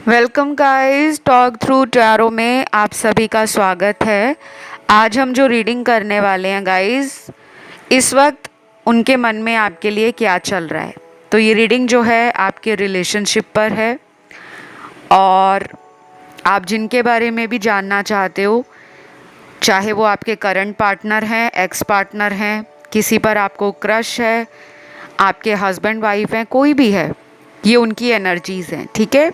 Welcome guys, talk through tarot में आप सभी का स्वागत है। आज हम जो रीडिंग करने वाले हैं गाइस, इस वक्त उनके मन में आपके लिए क्या चल रहा है। तो ये रीडिंग जो है आपके रिलेशनशिप पर है और आप जिनके बारे में भी जानना चाहते हो, चाहे वो आपके करंट पार्टनर हैं, एक्स पार्टनर हैं, किसी पर आपको क्रश है, आपके हस्बैंड वाइफ हैं, कोई भी है, ये उनकी एनर्जीज़ हैं। ठीक है,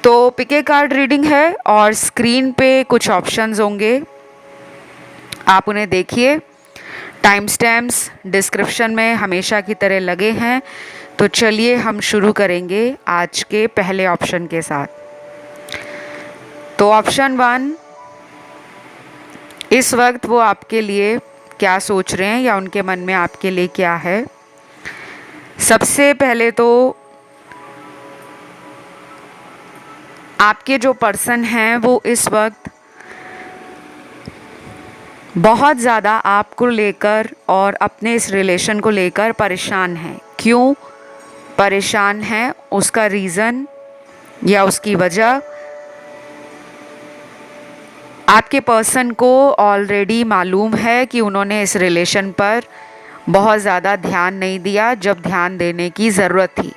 तो पिक ए कार्ड रीडिंग है और स्क्रीन पे कुछ ऑप्शंस होंगे, आप उन्हें देखिए। टाइम स्टैम्प्स डिस्क्रिप्शन में हमेशा की तरह लगे हैं। तो चलिए हम शुरू करेंगे आज के पहले ऑप्शन के साथ। तो ऑप्शन 1, इस वक्त वो आपके लिए क्या सोच रहे हैं या उनके मन में आपके लिए क्या है। सबसे पहले तो आपके जो पर्सन हैं वो इस वक्त बहुत ज़्यादा आपको लेकर और अपने इस रिलेशन को लेकर परेशान हैं। क्यों परेशान हैं, उसका रीज़न या उसकी वजह आपके पर्सन को ऑलरेडी मालूम है कि उन्होंने इस रिलेशन पर बहुत ज़्यादा ध्यान नहीं दिया जब ध्यान देने की ज़रूरत थी।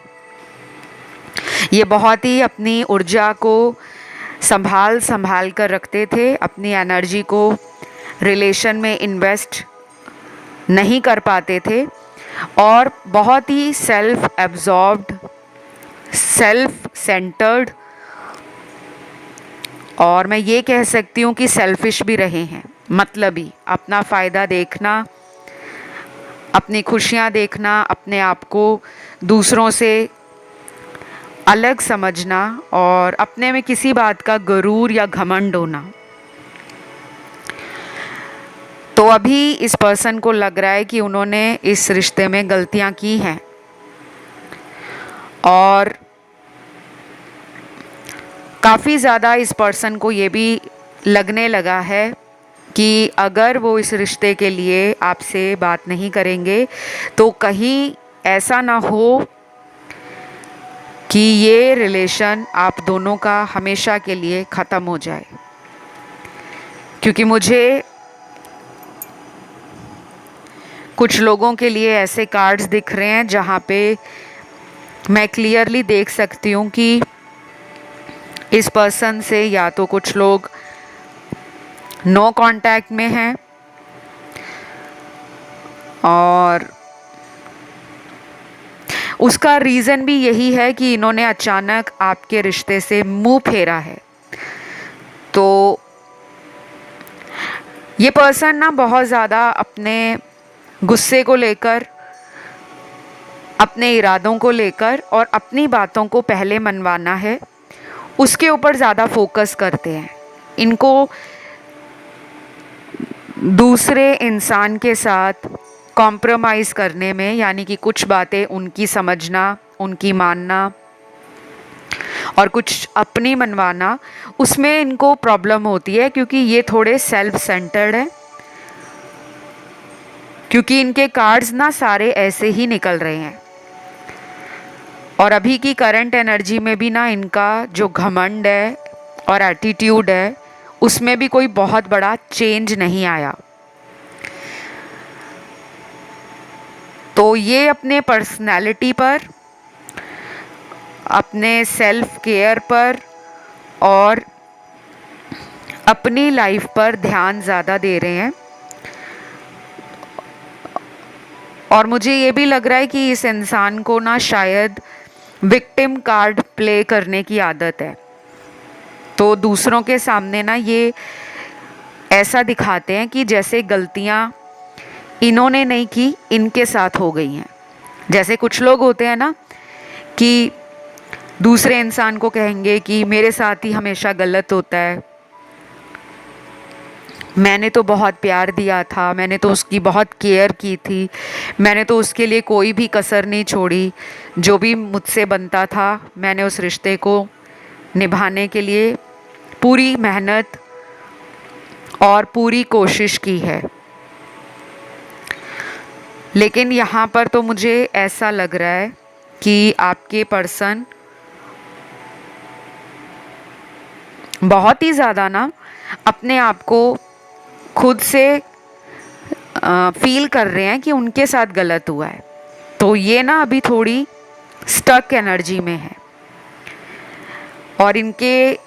ये बहुत ही अपनी ऊर्जा को संभाल कर रखते थे, अपनी एनर्जी को रिलेशन में इन्वेस्ट नहीं कर पाते थे और बहुत ही सेल्फ एब्जॉर्ब्ड, सेल्फ सेंटर्ड और मैं ये कह सकती हूँ कि सेल्फिश भी रहे हैं। मतलबी, अपना फ़ायदा देखना, अपनी खुशियाँ देखना, अपने आप को दूसरों से अलग समझना और अपने में किसी बात का गरूर या घमंड होना। तो अभी इस पर्सन को लग रहा है कि उन्होंने इस रिश्ते में गलतियां की हैं और काफ़ी ज़्यादा इस पर्सन को ये भी लगने लगा है कि अगर वो इस रिश्ते के लिए आपसे बात नहीं करेंगे तो कहीं ऐसा ना हो कि ये रिलेशन आप दोनों का हमेशा के लिए ख़त्म हो जाए। क्योंकि मुझे कुछ लोगों के लिए ऐसे कार्ड्स दिख रहे हैं जहाँ पे मैं क्लियरली देख सकती हूँ कि इस पर्सन से या तो कुछ लोग नो कांटेक्ट में हैं और उसका रीज़न भी यही है कि इन्होंने अचानक आपके रिश्ते से मुंह फेरा है। तो ये पर्सन ना बहुत ज़्यादा अपने गुस्से को लेकर, अपने इरादों को लेकर और अपनी बातों को पहले मनवाना है, उसके ऊपर ज़्यादा फोकस करते हैं। इनको दूसरे इंसान के साथ कॉम्प्रोमाइज़ करने में, यानी कि कुछ बातें उनकी समझना, उनकी मानना और कुछ अपनी मनवाना, उसमें इनको प्रॉब्लम होती है क्योंकि ये थोड़े सेल्फ सेंटर्ड हैं। क्योंकि इनके कार्ड्स ना सारे ऐसे ही निकल रहे हैं और अभी की करंट एनर्जी में भी ना इनका जो घमंड है और एटीट्यूड है उसमें भी कोई बहुत बड़ा चेंज नहीं आया। तो ये अपने पर्सनैलिटी पर, अपने सेल्फ केयर पर और अपनी लाइफ पर ध्यान ज़्यादा दे रहे हैं। और मुझे ये भी लग रहा है कि इस इंसान को ना शायद विक्टिम कार्ड प्ले करने की आदत है। तो दूसरों के सामने ना ये ऐसा दिखाते हैं कि जैसे गलतियाँ इन्होंने नहीं की, इनके साथ हो गई हैं। जैसे कुछ लोग होते हैं ना कि दूसरे इंसान को कहेंगे कि मेरे साथ ही हमेशा गलत होता है, मैंने तो बहुत प्यार दिया था, मैंने तो उसकी बहुत केयर की थी, मैंने तो उसके लिए कोई भी कसर नहीं छोड़ी, जो भी मुझसे बनता था मैंने उस रिश्ते को निभाने के लिए पूरी मेहनत और पूरी कोशिश की है। लेकिन यहाँ पर तो मुझे ऐसा लग रहा है कि आपके पर्सन बहुत ही ज़्यादा ना अपने आप को खुद से फील कर रहे हैं कि उनके साथ गलत हुआ है। तो ये ना अभी थोड़ी स्टक एनर्जी में है और इनके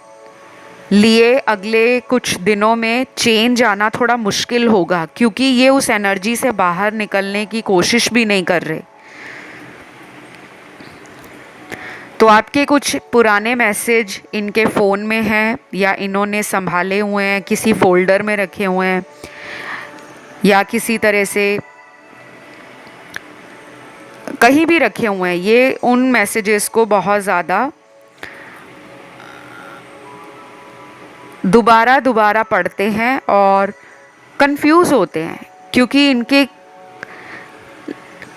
लिए अगले कुछ दिनों में चेंज आना थोड़ा मुश्किल होगा, क्योंकि ये उस एनर्जी से बाहर निकलने की कोशिश भी नहीं कर रहे। तो आपके कुछ पुराने मैसेज इनके फ़ोन में हैं या इन्होंने संभाले हुए हैं, किसी फोल्डर में रखे हुए हैं या किसी तरह से कहीं भी रखे हुए हैं। ये उन मैसेजेस को बहुत ज़्यादा दोबारा दोबारा पढ़ते हैं और कंफ्यूज होते हैं, क्योंकि इनके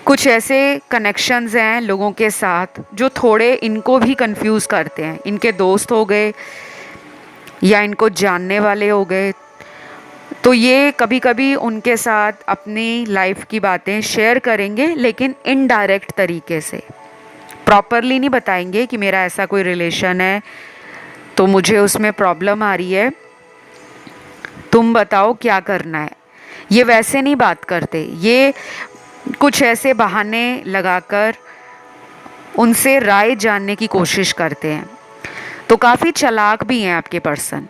कुछ ऐसे कनेक्शंस हैं लोगों के साथ जो थोड़े इनको भी कंफ्यूज करते हैं। इनके दोस्त हो गए या इनको जानने वाले हो गए, तो ये कभी कभी उनके साथ अपनी लाइफ की बातें शेयर करेंगे, लेकिन इनडायरेक्ट तरीके से, प्रॉपरली नहीं बताएंगे कि मेरा ऐसा कोई रिलेशन है तो मुझे उसमें प्रॉब्लम आ रही है, तुम बताओ क्या करना है। ये वैसे नहीं बात करते, ये कुछ ऐसे बहाने लगाकर उनसे राय जानने की कोशिश करते हैं। तो काफ़ी चालाक भी हैं आपके पर्सन।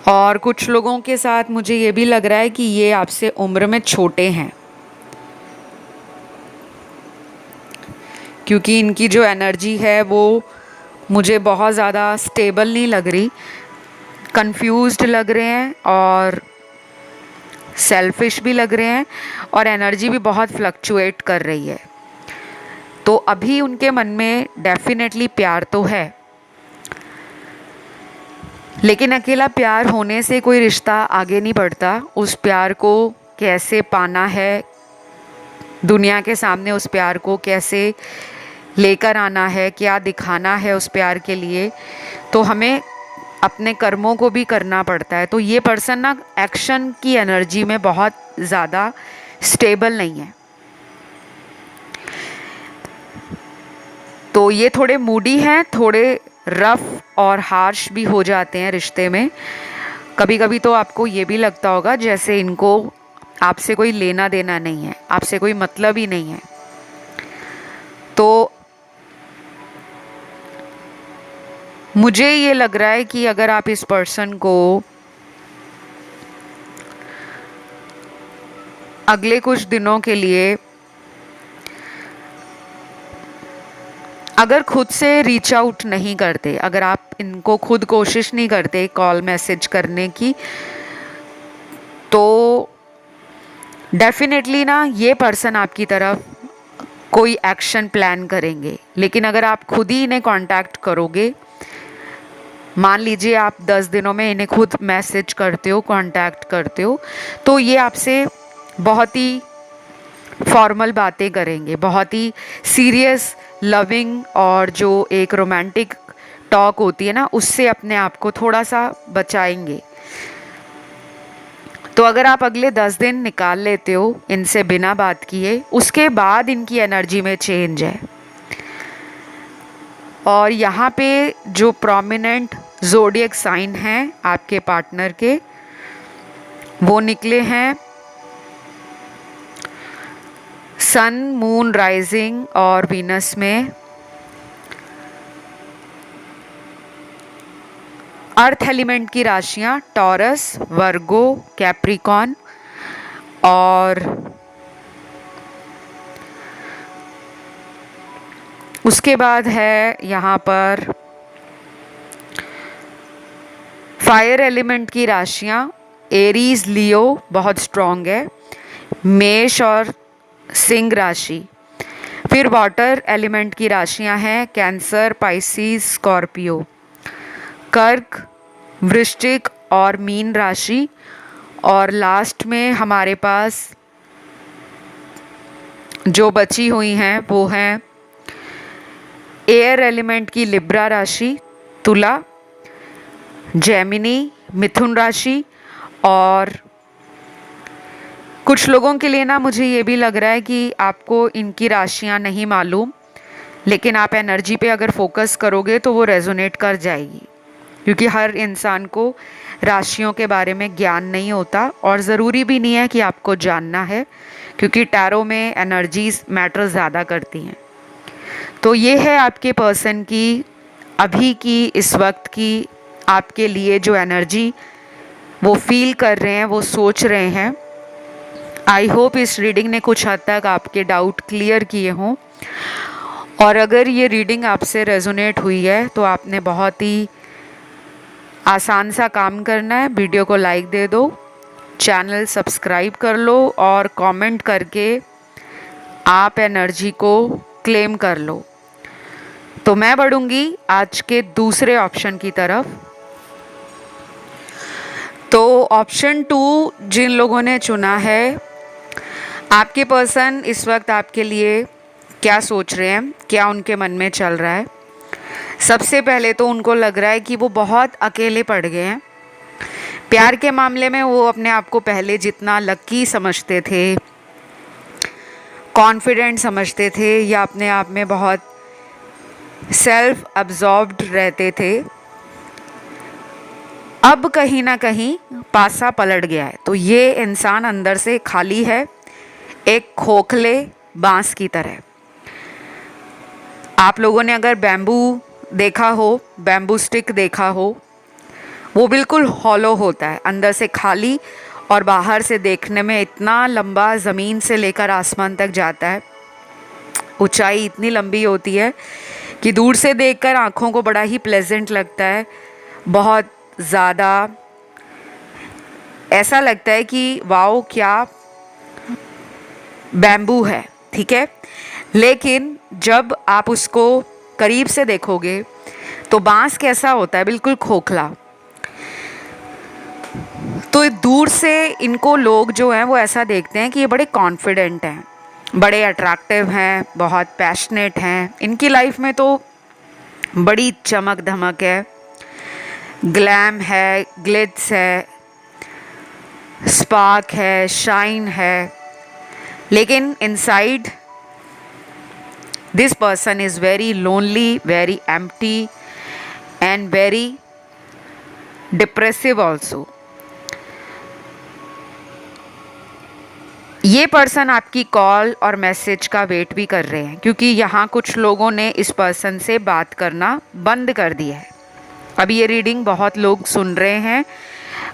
और कुछ लोगों के साथ मुझे ये भी लग रहा है कि ये आपसे उम्र में छोटे हैं, क्योंकि इनकी जो एनर्जी है वो मुझे बहुत ज़्यादा स्टेबल नहीं लग रही। कंफ्यूज्ड लग रहे हैं और सेल्फिश भी लग रहे हैं और एनर्जी भी बहुत फ्लक्चुएट कर रही है। तो अभी उनके मन में डेफिनेटली प्यार तो है, लेकिन अकेला प्यार होने से कोई रिश्ता आगे नहीं बढ़ता। उस प्यार को कैसे पाना है, दुनिया के सामने उस प्यार को कैसे लेकर आना है, क्या दिखाना है उस प्यार के लिए, तो हमें अपने कर्मों को भी करना पड़ता है। तो ये पर्सन ना एक्शन की एनर्जी में बहुत ज़्यादा स्टेबल नहीं है। तो ये थोड़े मूडी हैं, थोड़े रफ और हार्श भी हो जाते हैं रिश्ते में। कभी कभी तो आपको ये भी लगता होगा जैसे इनको आपसे कोई लेना देना नहीं है, आपसे कोई मतलब ही नहीं है। तो मुझे ये लग रहा है कि अगर आप इस पर्सन को अगले कुछ दिनों के लिए अगर खुद से रीच आउट नहीं करते, अगर आप इनको खुद कोशिश नहीं करते कॉल मैसेज करने की, तो डेफिनेटली ना ये पर्सन आपकी तरफ कोई एक्शन प्लान करेंगे। लेकिन अगर आप खुद ही इन्हें कांटेक्ट करोगे, मान लीजिए आप 10 दिनों में इन्हें खुद मैसेज करते हो, कांटेक्ट करते हो, तो ये आपसे बहुत ही फॉर्मल बातें करेंगे, बहुत ही सीरियस लविंग और जो एक रोमांटिक टॉक होती है ना, उससे अपने आप को थोड़ा सा बचाएंगे। तो अगर आप अगले 10 दिन निकाल लेते हो इनसे बिना बात किए, उसके बाद इनकी एनर्जी में चेंज है। और यहाँ पे जो प्रोमिनेंट ज़ोडिएक साइन हैं आपके पार्टनर के, वो निकले हैं सन, मून, राइजिंग और वीनस में। अर्थ एलिमेंट की राशियाँ टॉरस, वर्गो, कैप्रिकॉन और उसके बाद है यहाँ पर फायर एलिमेंट की राशियाँ एरीज, लियो बहुत स्ट्रॉन्ग है, मेष और सिंह राशि। फिर वाटर एलिमेंट की राशियाँ हैं कैंसर, पाइसिस, स्कॉर्पियो, कर्क, वृश्चिक और मीन राशि। और लास्ट में हमारे पास जो बची हुई हैं वो हैं एयर एलिमेंट की लिब्रा राशि, तुला, जेमिनी, मिथुन राशि। और कुछ लोगों के लिए ना मुझे ये भी लग रहा है कि आपको इनकी राशियाँ नहीं मालूम, लेकिन आप एनर्जी पे अगर फोकस करोगे तो वो रेजोनेट कर जाएगी, क्योंकि हर इंसान को राशियों के बारे में ज्ञान नहीं होता और ज़रूरी भी नहीं है कि आपको जानना है, क्योंकि टैरो में एनर्जीज मैटर ज़्यादा करती हैं। तो ये है आपके पर्सन की अभी की, इस वक्त की आपके लिए जो एनर्जी वो फील कर रहे हैं, वो सोच रहे हैं। आई होप इस रीडिंग ने कुछ हद तक आपके डाउट क्लियर किए हों, और अगर ये रीडिंग आपसे रेजोनेट हुई है तो आपने बहुत ही आसान सा काम करना है, वीडियो को लाइक दे दो, चैनल सब्सक्राइब कर लो और कमेंट करके आप एनर्जी को क्लेम कर लो। तो मैं बढ़ूंगी आज के दूसरे ऑप्शन की तरफ। तो ऑप्शन 2 जिन लोगों ने चुना है, आपके पर्सन इस वक्त आपके लिए क्या सोच रहे हैं, क्या उनके मन में चल रहा है। सबसे पहले तो उनको लग रहा है कि वो बहुत अकेले पड़ गए हैं। प्यार के मामले में वो अपने आप को पहले जितना लकी समझते थे, कॉन्फिडेंट समझते थे, या अपने आप में बहुत सेल्फ अब्जॉर्ब्ड रहते थे, अब कहीं ना कहीं पासा पलट गया है। तो ये इंसान अंदर से खाली है, एक खोखले बांस की तरह। आप लोगों ने अगर बैम्बू देखा हो, बैम्बू स्टिक देखा हो, वो बिल्कुल हॉलो होता है, अंदर से खाली और बाहर से देखने में इतना लंबा, ज़मीन से लेकर आसमान तक जाता है। ऊंचाई इतनी लंबी होती है कि दूर से देखकर आँखों को बड़ा ही प्लेजेंट लगता है, बहुत ज़्यादा ऐसा लगता है कि वाओ क्या बैम्बू है, ठीक है। लेकिन जब आप उसको करीब से देखोगे तो बांस कैसा होता है, बिल्कुल खोखला। तो दूर से इनको लोग जो हैं वो ऐसा देखते हैं कि ये बड़े कॉन्फिडेंट हैं, बड़े अट्रैक्टिव हैं, बहुत पैशनेट हैं, इनकी लाइफ में तो बड़ी चमक धमक है, ग्लैम है, ग्लिट्स है, स्पार्क है, शाइन है। लेकिन inside this person is very lonely, very empty and very depressive also. ये पर्सन आपकी कॉल और मैसेज का वेट भी कर रहे हैं, क्योंकि यहाँ कुछ लोगों ने इस पर्सन से बात करना बंद कर दिया है। अभी ये रीडिंग बहुत लोग सुन रहे हैं,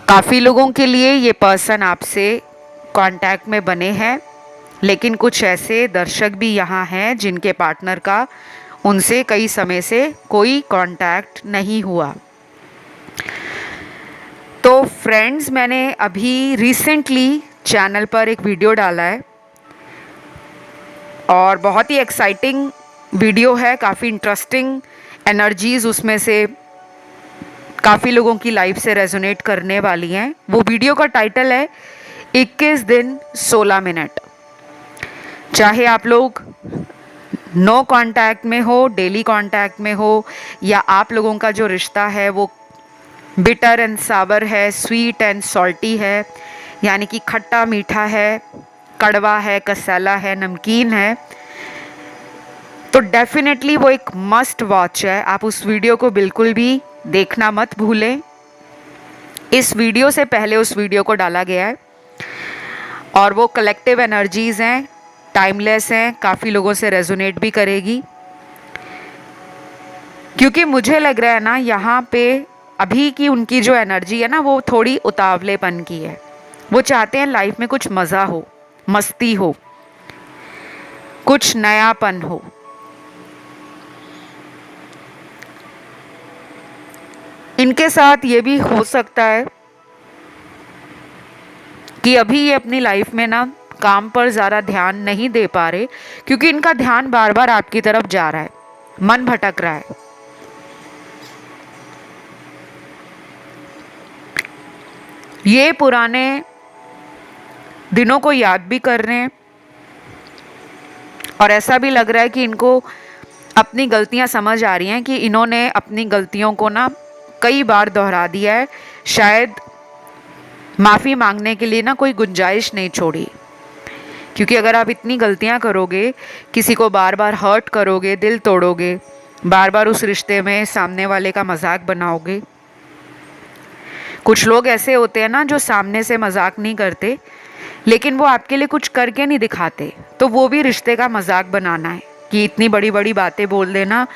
काफ़ी लोगों के लिए ये पर्सन आपसे कांटेक्ट में बने हैं, लेकिन कुछ ऐसे दर्शक भी यहाँ हैं जिनके पार्टनर का उनसे कई समय से कोई कांटेक्ट नहीं हुआ। तो फ्रेंड्स, मैंने अभी रिसेंटली चैनल पर एक वीडियो डाला है और बहुत ही एक्साइटिंग वीडियो है, काफ़ी इंटरेस्टिंग एनर्जीज उसमें से काफ़ी लोगों की लाइफ से रेजोनेट करने वाली हैं। वो वीडियो का टाइटल है 21 दिन 16 मिनट। चाहे आप लोग नो कांटेक्ट में हो, डेली कांटेक्ट में हो, या आप लोगों का जो रिश्ता है वो बिटर एंड सावर है, स्वीट एंड सॉल्टी है, यानी कि खट्टा मीठा है, कड़वा है, कसाला है, नमकीन है, तो डेफिनेटली वो एक मस्ट वॉच है। आप उस वीडियो को बिल्कुल भी देखना मत भूलें। इस वीडियो से पहले उस वीडियो को डाला गया है और वो कलेक्टिव एनर्जीज़ हैं, टाइमलेस हैं, काफ़ी लोगों से रेजोनेट भी करेगी, क्योंकि मुझे लग रहा है ना यहाँ पे अभी की उनकी जो एनर्जी है ना वो थोड़ी उतावलेपन की है। वो चाहते हैं लाइफ में कुछ मज़ा हो, मस्ती हो, कुछ नयापन हो। इनके साथ ये भी हो सकता है कि अभी ये अपनी लाइफ में ना काम पर ज़्यादा ध्यान नहीं दे पा रहे, क्योंकि इनका ध्यान बार बार आपकी तरफ जा रहा है, मन भटक रहा है। ये पुराने दिनों को याद भी कर रहे हैं और ऐसा भी लग रहा है कि इनको अपनी गलतियां समझ आ रही हैं कि इन्होंने अपनी गलतियों को ना कई बार दोहरा दिया है, शायद माफ़ी मांगने के लिए ना कोई गुंजाइश नहीं छोड़ी, क्योंकि अगर आप इतनी गलतियां करोगे, किसी को बार बार हर्ट करोगे, दिल तोड़ोगे, बार बार उस रिश्ते में सामने वाले का मजाक बनाओगे। कुछ लोग ऐसे होते हैं ना जो सामने से मजाक नहीं करते, लेकिन वो आपके लिए कुछ करके नहीं दिखाते, तो वो भी रिश्ते का मजाक बनाना है कि इतनी बड़ी बड़ी बातें बोल देना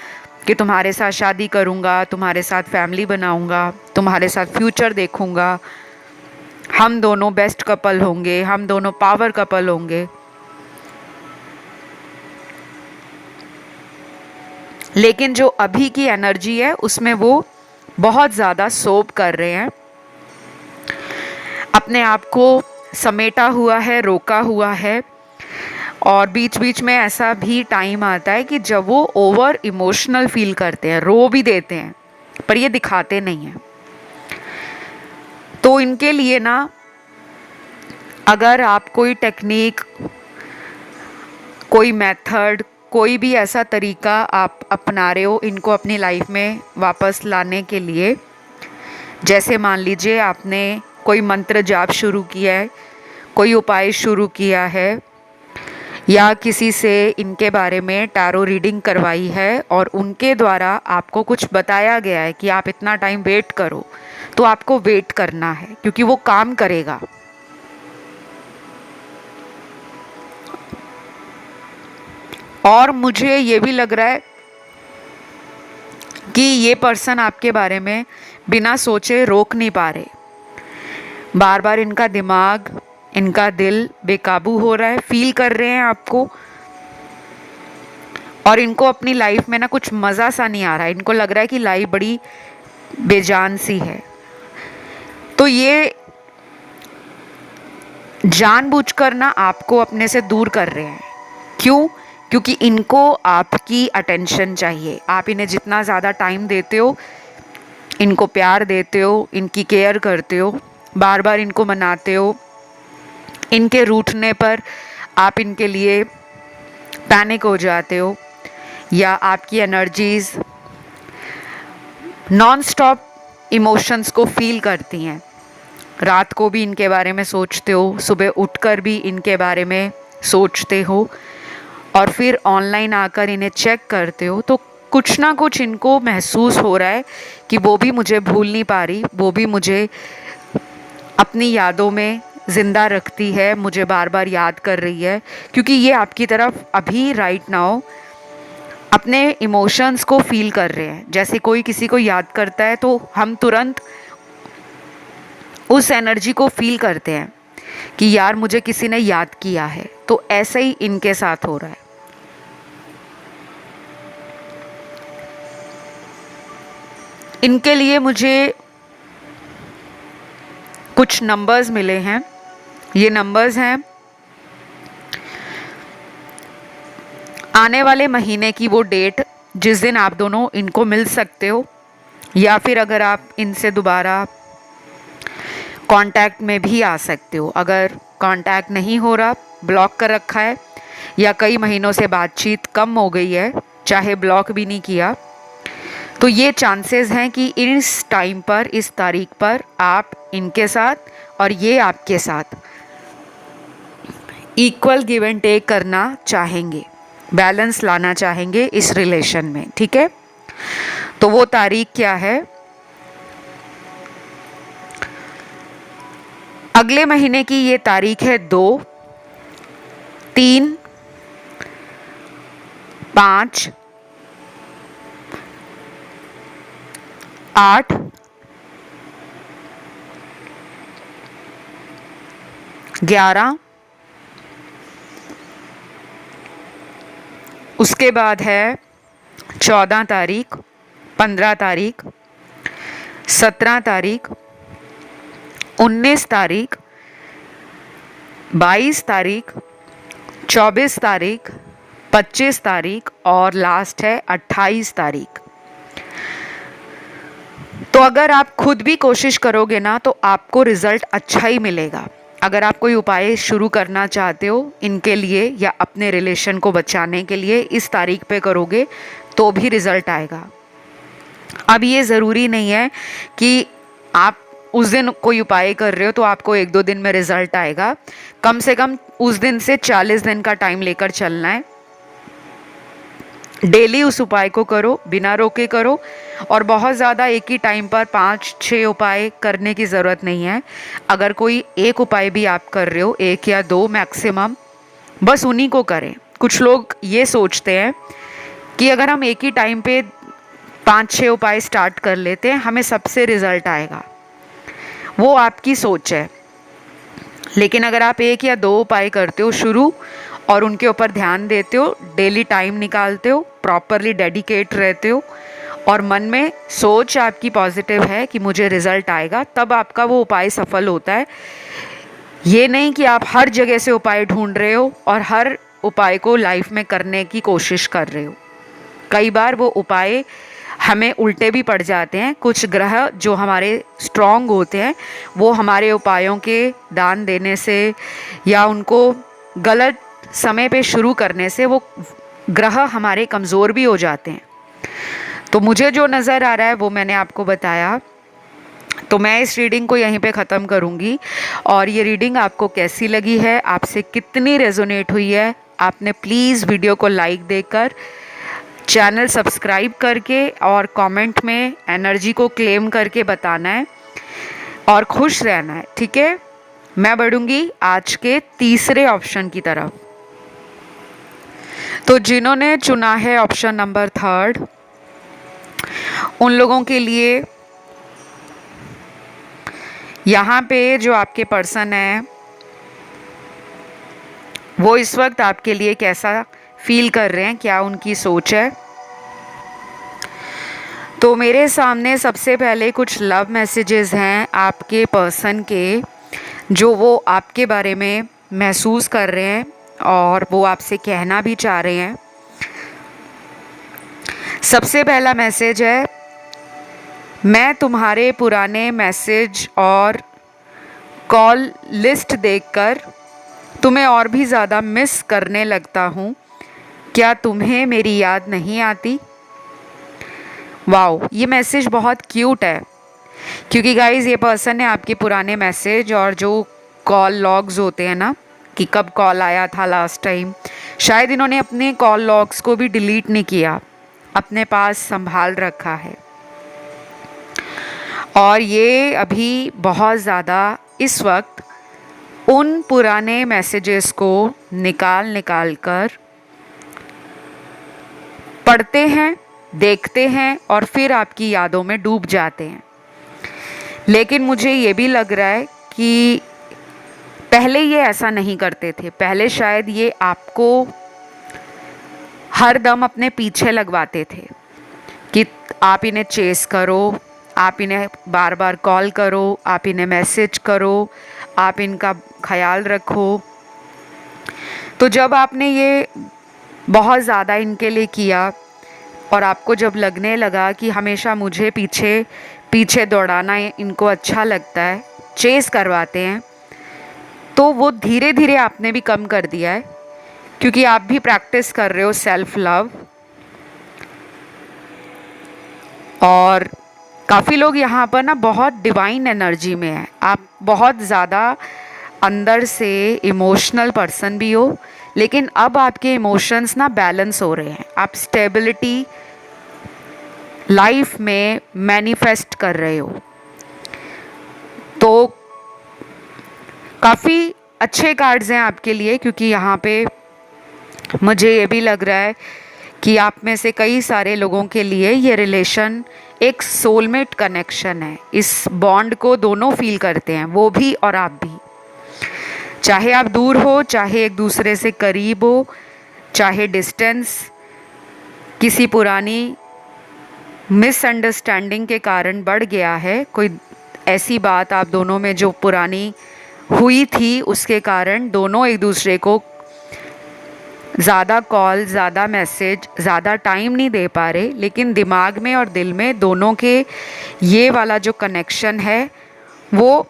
कि तुम्हारे साथ शादी करूँगा, तुम्हारे साथ फैमिली बनाऊँगा, तुम्हारे साथ फ्यूचर देखूँगा, हम दोनों बेस्ट कपल होंगे, हम दोनों पावर कपल होंगे। लेकिन जो अभी की एनर्जी है उसमें वो बहुत ज़्यादा सोप कर रहे हैं, अपने आप को समेटा हुआ है, रोका हुआ है। और बीच बीच में ऐसा भी टाइम आता है कि जब वो ओवर इमोशनल फील करते हैं, रो भी देते हैं, पर ये दिखाते नहीं हैं। तो इनके लिए ना, अगर आप कोई टेक्निक, कोई मेथड, कोई भी ऐसा तरीका आप अपना रहे हो इनको अपनी लाइफ में वापस लाने के लिए, जैसे मान लीजिए आपने कोई मंत्र जाप शुरू किया है, कोई उपाय शुरू किया है, या किसी से इनके बारे में टैरो रीडिंग करवाई है और उनके द्वारा आपको कुछ बताया गया है कि आप इतना टाइम वेट करो, तो आपको वेट करना है क्योंकि वो काम करेगा। और मुझे ये भी लग रहा है कि ये पर्सन आपके बारे में बिना सोचे रोक नहीं पा रहे, बार बार इनका दिमाग, इनका दिल बेकाबू हो रहा है, फील कर रहे हैं आपको, और इनको अपनी लाइफ में ना कुछ मज़ा सा नहीं आ रहा है, इनको लग रहा है कि लाइफ बड़ी बेजान सी है। तो ये जानबूझकर ना आपको अपने से दूर कर रहे हैं। क्यों? क्योंकि इनको आपकी अटेंशन चाहिए। आप इन्हें जितना ज़्यादा टाइम देते हो, इनको प्यार देते हो, इनकी केयर करते हो, बार बार इनको मनाते हो, इनके रूठने पर आप इनके लिए पैनिक हो जाते हो, या आपकी एनर्जीज नॉन स्टॉप इमोशंस को फील करती हैं। रात को भी इनके बारे में सोचते हो, सुबह उठकर भी इनके बारे में सोचते हो, और फिर ऑनलाइन आकर इन्हें चेक करते हो, तो कुछ ना कुछ इनको महसूस हो रहा है कि वो भी मुझे भूल नहीं पा रही, वो भी मुझे अपनी यादों में ज़िंदा रखती है, मुझे बार बार याद कर रही है। क्योंकि ये आपकी तरफ अभी राइट नाउ अपने इमोशंस को फील कर रहे हैं। जैसे कोई किसी को याद करता है तो हम तुरंत उस एनर्जी को फील करते हैं कि यार मुझे किसी ने याद किया है। तो ऐसे ही इनके साथ हो रहा है। इनके लिए मुझे कुछ नंबर्स मिले हैं। ये नंबर्स हैं आने वाले महीने की वो डेट जिस दिन आप दोनों इनको मिल सकते हो, या फिर अगर आप इनसे दोबारा कांटेक्ट में भी आ सकते हो। अगर कांटेक्ट नहीं हो रहा, ब्लॉक कर रखा है, या कई महीनों से बातचीत कम हो गई है, चाहे ब्लॉक भी नहीं किया, तो ये चांसेस हैं कि इस टाइम पर, इस तारीख पर आप इनके साथ और ये आपके साथ इक्वल गिव एंड टेक करना चाहेंगे, बैलेंस लाना चाहेंगे इस रिलेशन में। ठीक है, तो वो तारीख क्या है? अगले महीने की ये तारीख है 2, 3, 5, 8, 11, उसके बाद है 14 तारीख, 15 तारीख, 17 तारीख, 19 तारीख, 22 तारीख, 24 तारीख, 25 तारीख और लास्ट है 28 तारीख। तो अगर आप खुद भी कोशिश करोगे ना तो आपको रिजल्ट अच्छा ही मिलेगा। अगर आप कोई उपाय शुरू करना चाहते हो इनके लिए या अपने रिलेशन को बचाने के लिए, इस तारीख पे करोगे तो भी रिजल्ट आएगा। अब ये ज़रूरी नहीं है कि आप उस दिन कोई उपाय कर रहे हो तो आपको 1-2 दिन में रिजल्ट आएगा। कम से कम उस दिन से 40 दिन का टाइम लेकर चलना है। डेली उस उपाय को करो, बिना रोके करो, और बहुत ज़्यादा एक ही टाइम पर 5-6 उपाय करने की ज़रूरत नहीं है। अगर कोई एक उपाय भी आप कर रहे हो, 1 या 2 मैक्सिमम, बस उन्हीं को करें। कुछ लोग ये सोचते हैं कि अगर हम एक ही टाइम पे 5-6 उपाय स्टार्ट कर लेते हैं हमें सबसे रिजल्ट आएगा। वो आपकी सोच है। लेकिन अगर आप 1 या 2 उपाय करते हो शुरू, और उनके ऊपर ध्यान देते हो, डेली टाइम निकालते हो, प्रॉपरली डेडिकेट रहते हो, और मन में सोच आपकी पॉजिटिव है कि मुझे रिजल्ट आएगा, तब आपका वो उपाय सफल होता है। ये नहीं कि आप हर जगह से उपाय ढूंढ रहे हो और हर उपाय को लाइफ में करने की कोशिश कर रहे हो। कई बार वो उपाय हमें उल्टे भी पड़ जाते हैं। कुछ ग्रह जो हमारे स्ट्रॉन्ग होते हैं वो हमारे उपायों के दान देने से या उनको गलत समय पे शुरू करने से वो ग्रह हमारे कमज़ोर भी हो जाते हैं। तो मुझे जो नज़र आ रहा है वो मैंने आपको बताया। तो मैं इस रीडिंग को यहीं पे ख़त्म करूँगी। और ये रीडिंग आपको कैसी लगी है, आपसे कितनी रेजोनेट हुई है, आपने प्लीज़ वीडियो को लाइक देकर, चैनल सब्सक्राइब करके और कमेंट में एनर्जी को क्लेम करके बताना है और खुश रहना है, ठीक है। मैं बढ़ूँगी आज के तीसरे ऑप्शन की तरफ। तो जिन्होंने चुना है ऑप्शन नंबर 3, उन लोगों के लिए यहाँ पे जो आपके पर्सन है वो इस वक्त आपके लिए कैसा फील कर रहे हैं, क्या उनकी सोच है। तो मेरे सामने सबसे पहले कुछ लव मैसेजेस हैं आपके पर्सन के, जो वो आपके बारे में महसूस कर रहे हैं और वो आपसे कहना भी चाह रहे हैं। सबसे पहला मैसेज है, मैं तुम्हारे पुराने मैसेज और कॉल लिस्ट देखकर तुम्हें और भी ज़्यादा मिस करने लगता हूँ। क्या तुम्हें मेरी याद नहीं आती? वाओ, ये मैसेज बहुत क्यूट है, क्योंकि गाइज़ ये पर्सन ने आपके पुराने मैसेज और जो कॉल लॉग्स होते हैं ना, कि कब कॉल आया था लास्ट टाइम, शायद इन्होंने अपने कॉल लॉग्स को भी डिलीट नहीं किया, अपने पास संभाल रखा है। और ये अभी बहुत ज़्यादा इस वक्त उन पुराने मैसेजेस को निकाल कर पढ़ते हैं, देखते हैं और फिर आपकी यादों में डूब जाते हैं। लेकिन मुझे ये भी लग रहा है कि पहले ये ऐसा नहीं करते थे। पहले शायद ये आपको हर दम अपने पीछे लगवाते थे कि आप इन्हें चेस करो, आप इन्हें बार बार कॉल करो, आप इन्हें मैसेज करो, आप इनका ख्याल रखो। तो जब आपने ये बहुत ज़्यादा इनके लिए किया और आपको जब लगने लगा कि हमेशा मुझे पीछे पीछे दौड़ाना इनको अच्छा लगता है, चेस करवाते हैं, तो वो धीरे धीरे आपने भी कम कर दिया है, क्योंकि आप भी प्रैक्टिस कर रहे हो सेल्फ लव। और काफ़ी लोग यहाँ पर ना बहुत डिवाइन एनर्जी में हैं। आप बहुत ज़्यादा अंदर से इमोशनल पर्सन भी हो, लेकिन अब आपके इमोशंस ना बैलेंस हो रहे हैं। आप स्टेबिलिटी लाइफ में मैनिफेस्ट कर रहे हो। तो काफ़ी अच्छे कार्ड्स हैं आपके लिए, क्योंकि यहाँ पे मुझे ये भी लग रहा है कि आप में से कई सारे लोगों के लिए ये रिलेशन एक सोलमेट कनेक्शन है। इस बॉन्ड को दोनों फील करते हैं, वो भी और आप भी। चाहे आप दूर हो, चाहे एक दूसरे से करीब हो, चाहे डिस्टेंस किसी पुरानी मिसअंडरस्टैंडिंग के कारण बढ़ गया है, कोई ऐसी बात आप दोनों में जो पुरानी हुई थी उसके कारण दोनों एक दूसरे को ज़्यादा कॉल, ज़्यादा मैसेज, ज़्यादा टाइम नहीं दे पा रहे, लेकिन दिमाग में और दिल में दोनों के ये वाला जो कनेक्शन है वो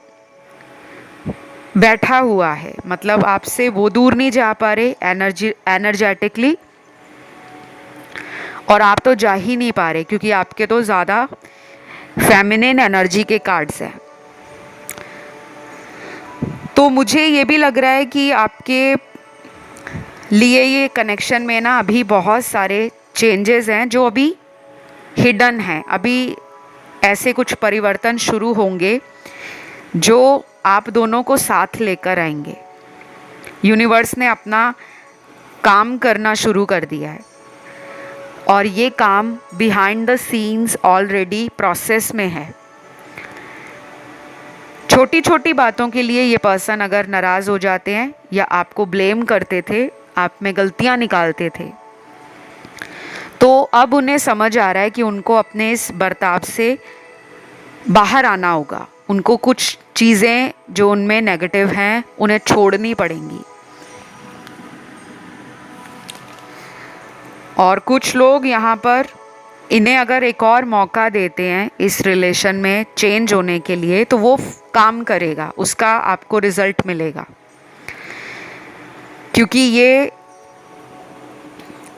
बैठा हुआ है। मतलब आपसे वो दूर नहीं जा पा रहे एनर्जेटिकली, और आप तो जा ही नहीं पा रहे, क्योंकि आपके तो ज़्यादा फेमिनिन एनर्जी के कार्ड्स हैं। तो मुझे ये भी लग रहा है कि आपके लिए ये कनेक्शन में ना अभी बहुत सारे चेंजेस हैं जो अभी हिडन हैं। अभी ऐसे कुछ परिवर्तन शुरू होंगे जो आप दोनों को साथ लेकर आएंगे। यूनिवर्स ने अपना काम करना शुरू कर दिया है और ये काम behind the scenes already process में है। छोटी छोटी बातों के लिए ये पर्सन अगर नाराज़ हो जाते हैं या आपको ब्लेम करते थे, आप में गलतियां निकालते थे, तो अब उन्हें समझ आ रहा है कि उनको अपने इस बर्ताव से बाहर आना होगा। उनको कुछ चीज़ें जो उनमें नेगेटिव हैं उन्हें छोड़नी पड़ेंगी। और कुछ लोग यहाँ पर इन्हें अगर एक और मौका देते हैं इस रिलेशन में चेंज होने के लिए, तो वो काम करेगा, उसका आपको रिजल्ट मिलेगा। क्योंकि ये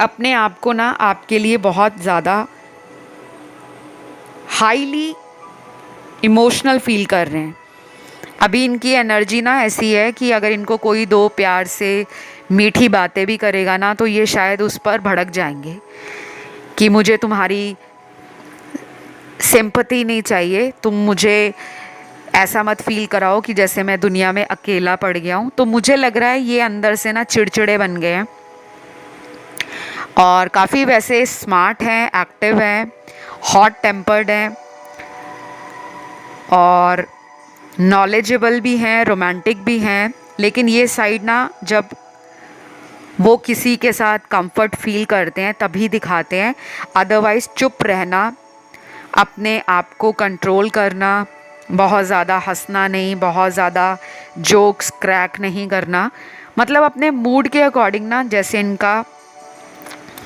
अपने आप को ना आपके लिए बहुत ज़्यादा हाईली इमोशनल फील कर रहे हैं। अभी इनकी एनर्जी ना ऐसी है कि अगर इनको कोई दो प्यार से मीठी बातें भी करेगा ना, तो ये शायद उस पर भड़क जाएंगे कि मुझे तुम्हारी सिंपैथी नहीं चाहिए, तुम मुझे ऐसा मत फील कराओ कि जैसे मैं दुनिया में अकेला पड़ गया हूँ। तो मुझे लग रहा है ये अंदर से ना चिड़चिड़े बन गए हैं और काफ़ी वैसे स्मार्ट हैं, एक्टिव हैं, हॉट टेम्पर्ड हैं और नॉलेजेबल भी हैं, रोमांटिक भी हैं। लेकिन ये साइड ना जब वो किसी के साथ कंफर्ट फील करते हैं तभी दिखाते हैं, अदरवाइज़ चुप रहना, अपने आप को कंट्रोल करना, बहुत ज़्यादा हंसना नहीं, बहुत ज़्यादा जोक्स क्रैक नहीं करना, मतलब अपने मूड के अकॉर्डिंग ना, जैसे इनका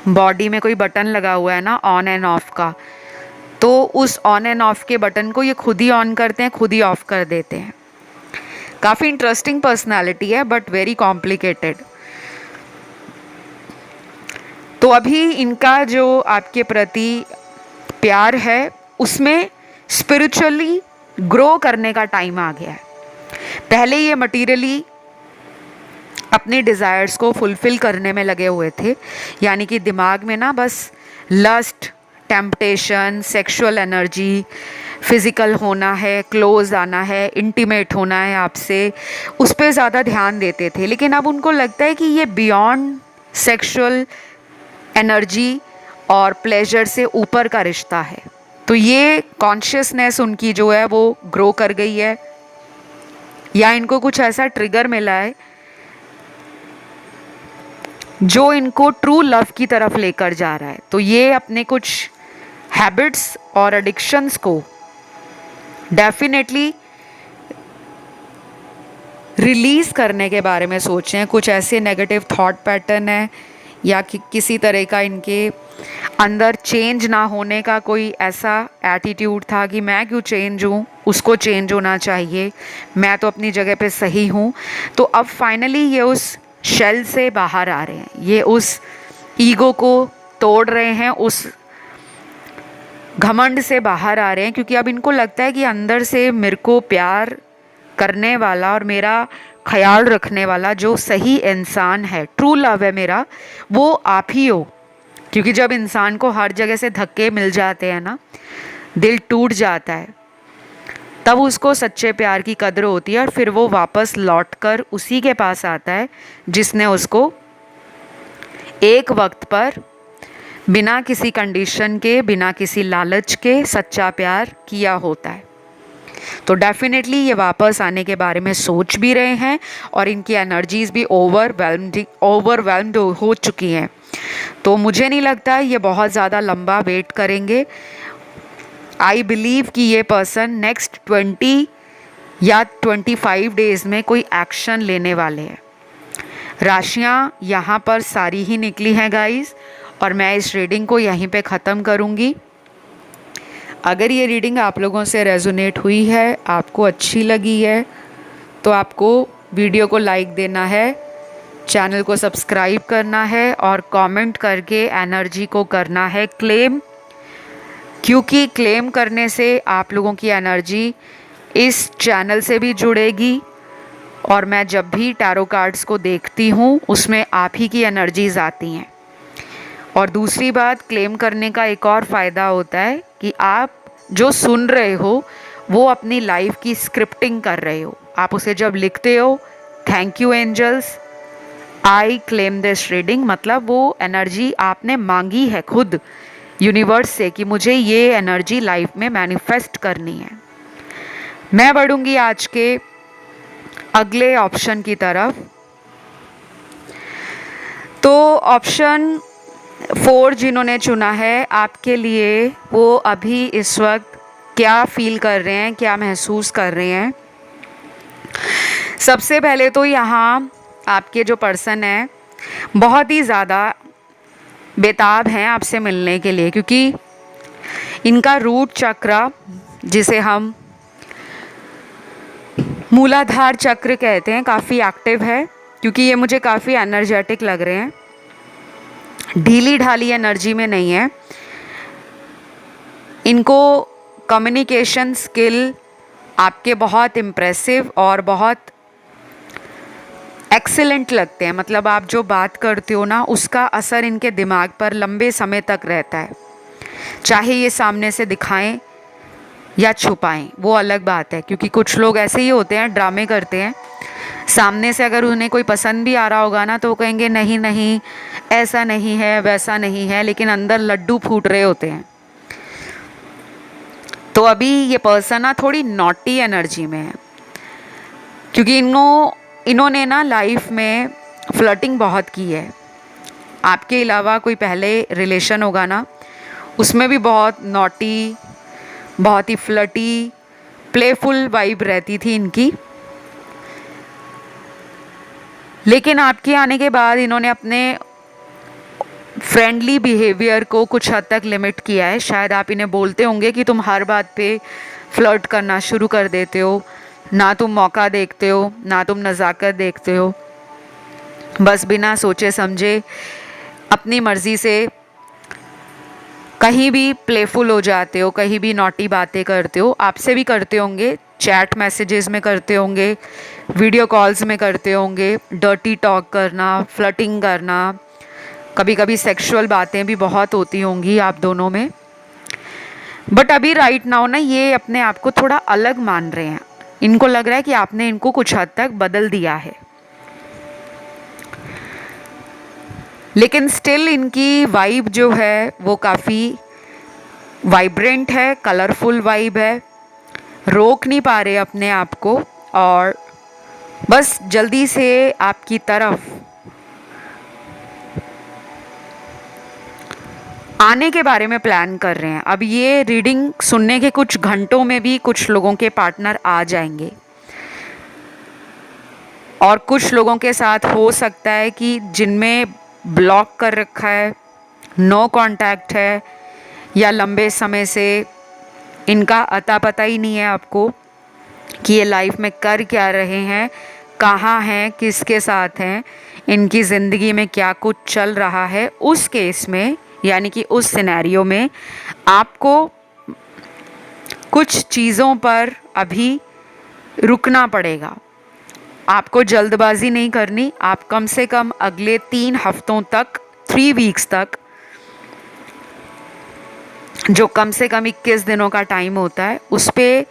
बॉडी में कोई बटन लगा हुआ है ना ऑन एंड ऑफ का, तो उस ऑन एंड ऑफ के बटन को ये खुद ही ऑन करते हैं, खुद ही ऑफ कर देते हैं। काफ़ी इंटरेस्टिंग पर्सनालिटी है बट वेरी कॉम्प्लिकेटेड। तो अभी इनका जो आपके प्रति प्यार है उसमें स्पिरिचुअली ग्रो करने का टाइम आ गया है। पहले ये मटीरियली अपने डिज़ायर्स को फुलफ़िल करने में लगे हुए थे, यानी कि दिमाग में ना बस lust, temptation, sexual energy, physical होना है, क्लोज आना है, इंटीमेट होना है आपसे, उस पर ज़्यादा ध्यान देते थे। लेकिन अब उनको लगता है कि ये बियॉन्ड सेक्सुअल एनर्जी और प्लेजर से ऊपर का रिश्ता है। तो ये कॉन्शियसनेस उनकी जो है वो ग्रो कर गई है, या इनको कुछ ऐसा ट्रिगर मिला है जो इनको ट्रू लव की तरफ लेकर जा रहा है। तो ये अपने कुछ हैबिट्स और एडिक्शंस को डेफिनेटली रिलीज़ करने के बारे में सोच रहे हैं। कुछ ऐसे नेगेटिव थॉट पैटर्न है या किसी तरह का इनके अंदर चेंज ना होने का कोई ऐसा एटीट्यूड था कि मैं क्यों चेंज हूँ, उसको चेंज होना चाहिए, मैं तो अपनी जगह पे सही हूँ। तो अब फाइनली ये उस शेल से बाहर आ रहे हैं, ये उस ईगो को तोड़ रहे हैं, उस घमंड से बाहर आ रहे हैं, क्योंकि अब इनको लगता है कि अंदर से मेरे को प्यार करने वाला और मेरा ख्याल रखने वाला जो सही इंसान है, ट्रू लव है मेरा, वो आप ही हो। क्योंकि जब इंसान को हर जगह से धक्के मिल जाते हैं ना, दिल टूट जाता है, तब उसको सच्चे प्यार की कदर होती है और फिर वो वापस लौटकर उसी के पास आता है जिसने उसको एक वक्त पर बिना किसी कंडीशन के, बिना किसी लालच के सच्चा प्यार किया होता है। तो डेफिनेटली ये वापस आने के बारे में सोच भी रहे हैं और इनकी एनर्जीज भी ओवरवेल्म्ड हो चुकी हैं। तो मुझे नहीं लगता ये बहुत ज़्यादा लंबा वेट करेंगे। आई बिलीव कि ये पर्सन नेक्स्ट 20 या 25 डेज़ में कोई एक्शन लेने वाले हैं। राशियाँ यहाँ पर सारी ही निकली हैं गाइस, और मैं इस रीडिंग को यहीं पे ख़त्म करूँगी। अगर ये रीडिंग आप लोगों से रेजोनेट हुई है, आपको अच्छी लगी है, तो आपको वीडियो को लाइक देना है, चैनल को सब्सक्राइब करना है और कमेंट करके एनर्जी को करना है क्लेम, क्योंकि क्लेम करने से आप लोगों की एनर्जी इस चैनल से भी जुड़ेगी और मैं जब भी टैरो कार्ड्स को देखती हूँ उसमें आप ही की एनर्जीज आती हैं। और दूसरी बात, क्लेम करने का एक और फ़ायदा होता है कि आप जो सुन रहे हो वो अपनी लाइफ की स्क्रिप्टिंग कर रहे हो। आप उसे जब लिखते हो, thank you angels, I claim this reading, मतलब वो एनर्जी आपने मांगी है खुद यूनिवर्स से कि मुझे ये एनर्जी लाइफ में मैनिफेस्ट करनी है। मैं बढ़ूंगी आज के अगले ऑप्शन की तरफ। तो ऑप्शन 4 जिन्होंने चुना है, आपके लिए वो अभी इस वक्त क्या फील कर रहे हैं, क्या महसूस कर रहे हैं। सबसे पहले तो यहाँ आपके जो पर्सन है बहुत ही ज़्यादा बेताब हैं आपसे मिलने के लिए, क्योंकि इनका रूट चक्र, जिसे हम मूलाधार चक्र कहते हैं, काफ़ी एक्टिव है। क्योंकि ये मुझे काफ़ी एनर्जेटिक लग रहे हैं, ढीली ढाली एनर्जी में नहीं है। इनको कम्युनिकेशन स्किल आपके बहुत इम्प्रेसिव और बहुत एक्सीलेंट लगते हैं। मतलब आप जो बात करते हो ना, उसका असर इनके दिमाग पर लंबे समय तक रहता है। चाहे ये सामने से दिखाएं या छुपाएं, वो अलग बात है। क्योंकि कुछ लोग ऐसे ही होते हैं, ड्रामे करते हैं। सामने से अगर उन्हें कोई पसंद भी आ रहा होगा ना, तो वो कहेंगे नहीं नहीं, ऐसा नहीं है, वैसा नहीं है, लेकिन अंदर लड्डू फूट रहे होते हैं। तो अभी ये पर्सन ना थोड़ी नॉटी एनर्जी में है, क्योंकि इन्होंने ना लाइफ में फ्लर्टिंग बहुत की है। आपके अलावा कोई पहले रिलेशन होगा ना, उसमें भी बहुत नॉटी, बहुत ही फ्लर्टी, प्लेफुल वाइब रहती थी इनकी। लेकिन आपके आने के बाद इन्होंने अपने फ्रेंडली बिहेवियर को कुछ हद तक लिमिट किया है। शायद आप इन्हें बोलते होंगे कि तुम हर बात पे फ्लर्ट करना शुरू कर देते हो, ना तुम मौका देखते हो, ना तुम नज़ाकत देखते हो, बस बिना सोचे समझे अपनी मर्ज़ी से कहीं भी प्लेफुल हो जाते हो, कहीं भी नॉटी बातें करते हो। आपसे भी करते होंगे, चैट मैसेजेस में करते होंगे, वीडियो कॉल्स में करते होंगे, डर्टी टॉक करना, फ्लर्टिंग करना, कभी कभी सेक्सुअल बातें भी बहुत होती होंगी आप दोनों में। बट अभी राइट नाउ ना ये अपने आप को थोड़ा अलग मान रहे हैं। इनको लग रहा है कि आपने इनको कुछ हद तक बदल दिया है, लेकिन स्टिल इनकी वाइब जो है वो काफ़ी वाइब्रेंट है, कलरफुल वाइब है। रोक नहीं पा रहे अपने आप को, और बस जल्दी से आपकी तरफ आने के बारे में प्लान कर रहे हैं। अब ये रीडिंग सुनने के कुछ घंटों में भी कुछ लोगों के पार्टनर आ जाएंगे, और कुछ लोगों के साथ हो सकता है कि जिनमें ब्लॉक कर रखा है, नो कांटेक्ट है, या लंबे समय से इनका अता पता ही नहीं है आपको कि ये लाइफ में कर क्या रहे हैं, कहाँ हैं, किसके साथ हैं, इनकी ज़िंदगी में क्या कुछ चल रहा है। उस केस में, यानी कि उस सिनेरियो में, आपको कुछ चीज़ों पर अभी रुकना पड़ेगा। आपको जल्दबाजी नहीं करनी। आप कम से कम अगले 3 हफ्तों तक, 3 वीक्स तक, जो कम से कम 21 दिनों का टाइम होता है, उस पर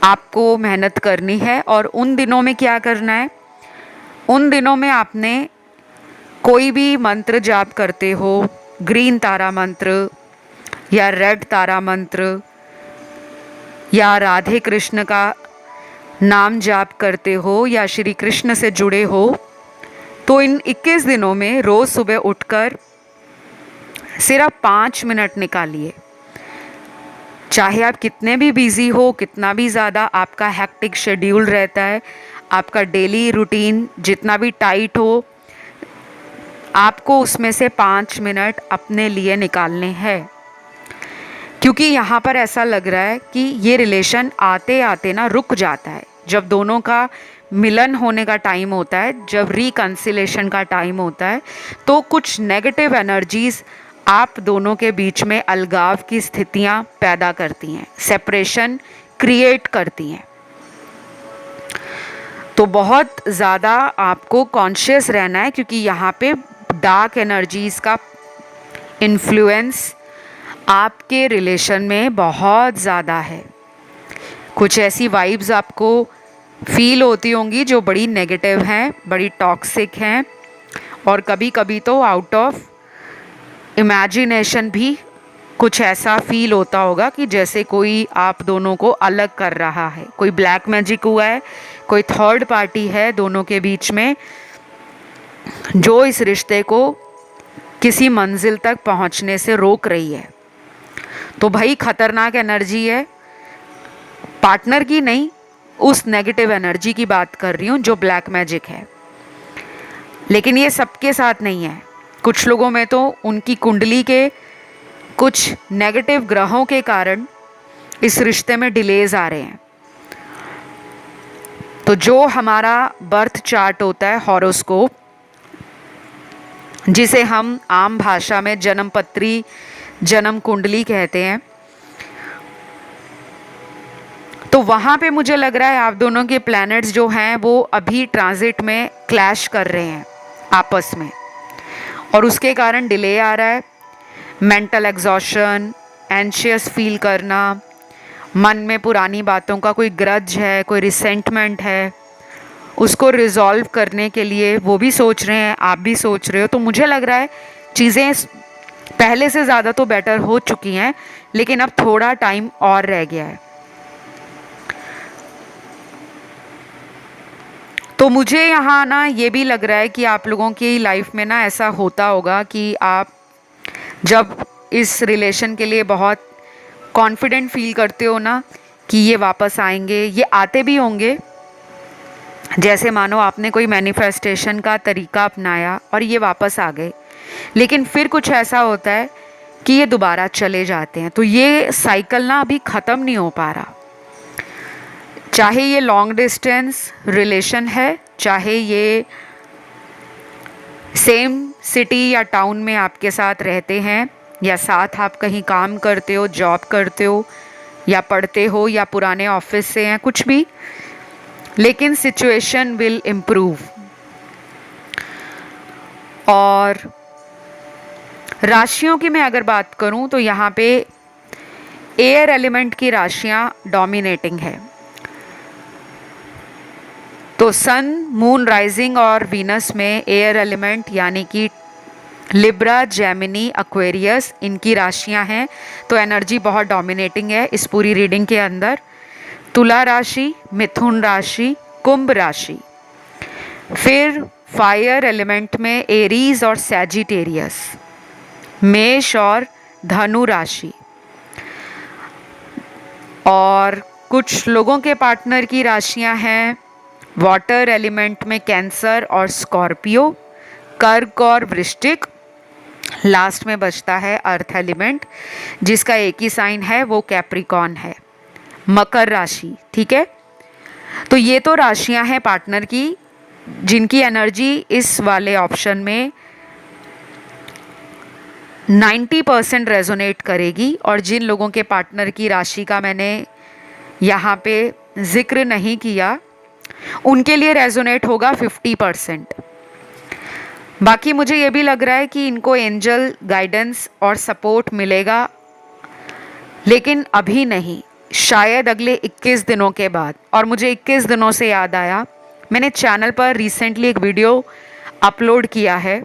आपको मेहनत करनी है। और उन दिनों में क्या करना है, उन दिनों में आपने कोई भी मंत्र जाप करते हो, ग्रीन तारा मंत्र या रेड तारा मंत्र, या राधे कृष्ण का नाम जाप करते हो, या श्री कृष्ण से जुड़े हो, तो इन 21 दिनों में रोज़ सुबह उठकर सिर्फ 5 मिनट निकालिए। चाहे आप कितने भी बिजी हो, कितना भी ज़्यादा आपका हेक्टिक शेड्यूल रहता है, आपका डेली रूटीन जितना भी टाइट हो, आपको उसमें से 5 मिनट अपने लिए निकालने हैं। क्योंकि यहाँ पर ऐसा लग रहा है कि ये रिलेशन आते आते ना रुक जाता है। जब दोनों का मिलन होने का टाइम होता है, जब रिकन्सिलेशन का टाइम होता है, तो कुछ नेगेटिव एनर्जीज़ आप दोनों के बीच में अलगाव की स्थितियाँ पैदा करती हैं, सेपरेशन क्रिएट करती हैं। तो बहुत ज़्यादा आपको कॉन्शियस रहना है, क्योंकि यहाँ पे डार्क एनर्जीज़ का इन्फ्लुएंस आपके रिलेशन में बहुत ज़्यादा है। कुछ ऐसी वाइब्स आपको फील होती होंगी जो बड़ी नेगेटिव हैं, बड़ी टॉक्सिक हैं, और कभी कभी तो आउट ऑफ इमेजिनेशन भी कुछ ऐसा फील होता होगा कि जैसे कोई आप दोनों को अलग कर रहा है, कोई ब्लैक मैजिक हुआ है, कोई थर्ड पार्टी है दोनों के बीच में जो इस रिश्ते को किसी मंजिल तक पहुंचने से रोक रही है। तो भाई खतरनाक एनर्जी है, पार्टनर की नहीं, उस नेगेटिव एनर्जी की बात कर रही हूँ जो ब्लैक मैजिक है। लेकिन ये सबके साथ नहीं है, कुछ लोगों में तो उनकी कुंडली के कुछ नेगेटिव ग्रहों के कारण इस रिश्ते में डिलेज आ रहे हैं। तो जो हमारा बर्थ चार्ट होता है, हॉरोस्कोप, जिसे हम आम भाषा में जन्म पत्री, जन्म कुंडली कहते हैं, तो वहाँ पे मुझे लग रहा है आप दोनों के प्लैनेट्स जो हैं वो अभी ट्रांजिट में क्लैश कर रहे हैं आपस में, और उसके कारण डिले आ रहा है। मेंटल एग्जॉशन, एंशियस फील करना, मन में पुरानी बातों का कोई ग्रज है, कोई रिसेंटमेंट है, उसको रिजॉल्व करने के लिए वो भी सोच रहे हैं, आप भी सोच रहे हो। तो मुझे लग रहा है चीज़ें पहले से ज़्यादा तो बेटर हो चुकी हैं, लेकिन अब थोड़ा टाइम और रह गया है। तो मुझे यहाँ ना ये भी लग रहा है कि आप लोगों की लाइफ में ना ऐसा होता होगा कि आप जब इस रिलेशन के लिए बहुत कॉन्फिडेंट फील करते हो ना कि ये वापस आएंगे, ये आते भी होंगे, जैसे मानो आपने कोई मैनिफेस्टेशन का तरीका अपनाया और ये वापस आ गए, लेकिन फिर कुछ ऐसा होता है कि ये दोबारा चले जाते हैं। तो ये साइकिल ना अभी ख़त्म नहीं हो पा रहा, चाहे ये लॉन्ग डिस्टेंस रिलेशन है, चाहे ये सेम सिटी या टाउन में आपके साथ रहते हैं, या साथ आप कहीं काम करते हो, जॉब करते हो, या पढ़ते हो, या पुराने ऑफिस से हैं, कुछ भी, लेकिन सिचुएशन विल इम्प्रूव। और राशियों की मैं अगर बात करूं तो यहाँ पे एयर एलिमेंट की राशियां डोमिनेटिंग है। तो सन, मून, राइजिंग और वीनस में एयर एलिमेंट यानी कि लिब्रा, जेमिनी, एक्वेरियस, इनकी राशियां हैं। तो एनर्जी बहुत डोमिनेटिंग है इस पूरी रीडिंग के अंदर। तुला राशि, मिथुन राशि, कुंभ राशि, फिर फायर एलिमेंट में एरीज और सैजिटेरियस, मेष और धनु राशि, और कुछ लोगों के पार्टनर की राशियां हैं वाटर एलिमेंट में कैंसर और स्कॉर्पियो, कर्क और वृश्चिक, लास्ट में बचता है अर्थ एलिमेंट जिसका एक ही साइन है, वो कैप्रिकॉन है, मकर राशि। ठीक है, तो ये तो राशियां हैं पार्टनर की जिनकी एनर्जी इस वाले ऑप्शन में 90% रेजोनेट करेगी, और जिन लोगों के पार्टनर की राशि का मैंने यहाँ पे जिक्र नहीं किया उनके लिए रेजोनेट होगा 50%। बाकी मुझे ये भी लग रहा है कि इनको एंजल गाइडेंस और सपोर्ट मिलेगा, लेकिन अभी नहीं, शायद अगले 21 दिनों के बाद। और मुझे 21 दिनों से याद आया, मैंने चैनल पर रिसेंटली एक वीडियो अपलोड किया है,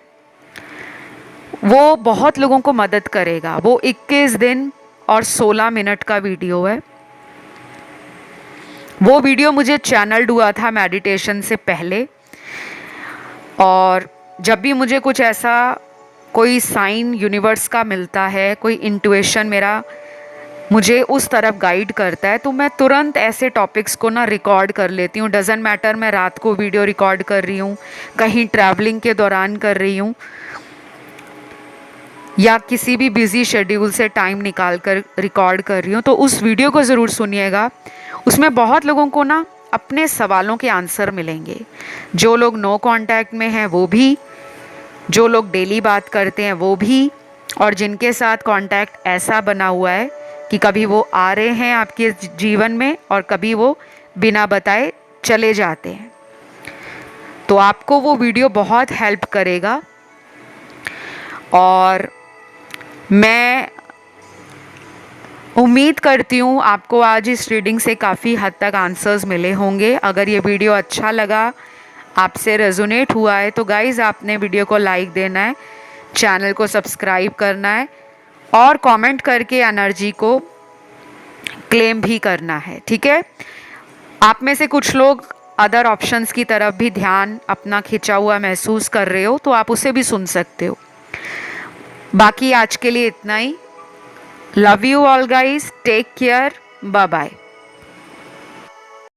वो बहुत लोगों को मदद करेगा। वो 21 दिन और 16 मिनट का वीडियो है। वो वीडियो मुझे चैनल्ड हुआ था मेडिटेशन से पहले, और जब भी मुझे कुछ ऐसा कोई साइन यूनिवर्स का मिलता है, कोई इंट्यूशन मेरा मुझे उस तरफ गाइड करता है, तो मैं तुरंत ऐसे टॉपिक्स को ना रिकॉर्ड कर लेती हूँ। डज़न मैटर मैं रात को वीडियो रिकॉर्ड कर रही हूँ, कहीं ट्रैवलिंग के दौरान कर रही हूँ, या किसी भी बिजी शेड्यूल से टाइम निकाल कर रिकॉर्ड कर रही हूँ। तो उस वीडियो को ज़रूर सुनिएगा, उसमें बहुत लोगों को ना अपने सवालों के आंसर मिलेंगे। जो लोग नो कांटेक्ट में हैं वो भी, जो लोग डेली बात करते हैं वो भी, और जिनके साथ कांटेक्ट ऐसा बना हुआ है कि कभी वो आ रहे हैं आपके जीवन में और कभी वो बिना बताए चले जाते हैं। तो आपको वो वीडियो बहुत हेल्प करेगा। और मैं उम्मीद करती हूँ आपको आज इस रीडिंग से काफ़ी हद तक आंसर्स मिले होंगे। अगर ये वीडियो अच्छा लगा, आपसे रेजोनेट हुआ है, तो गाइज़ आपने वीडियो को लाइक देना है, चैनल को सब्सक्राइब करना है और कमेंट करके एनर्जी को क्लेम भी करना है, ठीक है। आप में से कुछ लोग अदर ऑप्शंस की तरफ भी ध्यान अपना खिंचा हुआ महसूस कर रहे हो, तो आप उसे भी सुन सकते हो। बाकी आज के लिए इतना ही। Love you all guys, take care, bye bye.